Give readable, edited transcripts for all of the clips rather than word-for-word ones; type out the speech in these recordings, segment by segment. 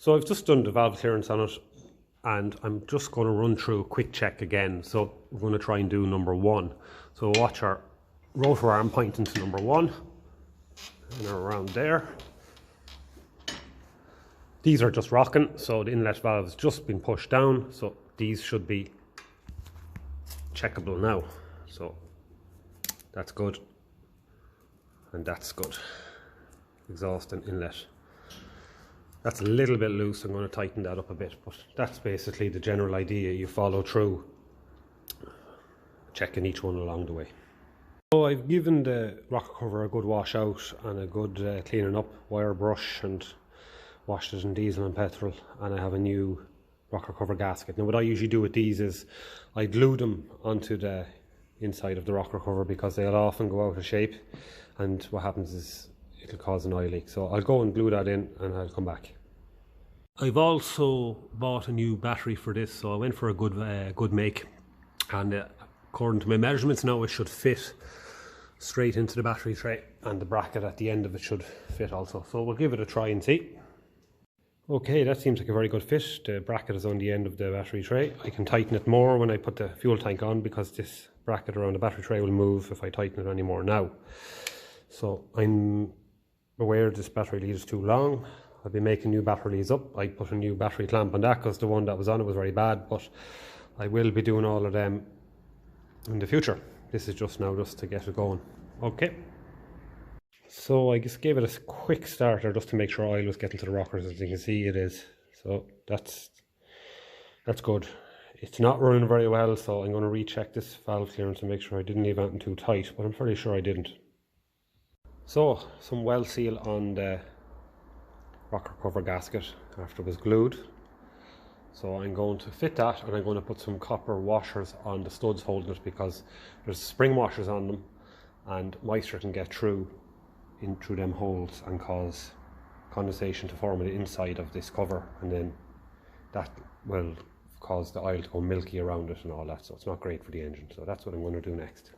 So I've just done the valve clearance on it, and I'm just going to run through a quick check again. So we're going to try and do number 1. So watch our rotor arm pointing to number 1 and around there. These are just rocking, so the inlet valve has just been pushed down, so these should be checkable now. So that's good, and that's good. Exhaust and inlet. That's a little bit loose. I'm going to tighten that up a bit, but that's basically the general idea. You follow through, checking each one along the way. So I've given the rocker cover a good wash out and a good cleaning up, wire brush, and washed it in diesel and petrol, and I have a new rocker cover gasket. Now what I usually do with these is I glue them onto the inside of the rocker cover because they'll often go out of shape, and what happens is it'll cause an oil leak. So I'll go and glue that in and I'll come back. I've also bought a new battery for this, so I went for a good make, and according to my measurements now it should fit straight into the battery tray, and the bracket at the end of it should fit also. So we'll give it a try and see. Okay, that seems like a very good fit. The bracket is on the end of the battery tray. I can tighten it more when I put the fuel tank on, because this bracket around the battery tray will move if I tighten it any more now. So I'm aware this battery lead is too long. I'll be making new battery leads up. I put a new battery clamp on that because the one that was on it was very bad, but I will be doing all of them in the future. This is just now just to get it going. Okay. So I just gave it a quick starter just to make sure oil was getting to the rockers. As you can see, it is. So that's good. It's not running very well, so I'm going to recheck this valve clearance and make sure I didn't leave anything too tight, but I'm fairly sure I didn't. So some well seal on the rocker cover gasket after it was glued. So I'm going to fit that, and I'm going to put some copper washers on the studs holding it, because there's spring washers on them and moisture can get through them holes and cause condensation to form on the inside of this cover, and then that will cause the oil to go milky around it and all that, so it's not great for the engine. So that's what I'm going to do next.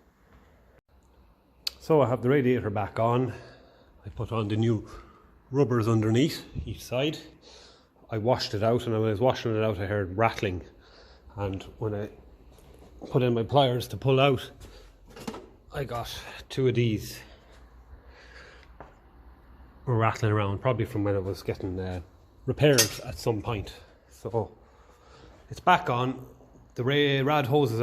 So I have the radiator back on. I put on the new rubbers underneath each side. I washed it out, and when I was washing it out I heard rattling, and when I put in my pliers to pull out, I got 2 of these were rattling around, probably from when it was getting repaired at some point. So it's back on. The rad hoses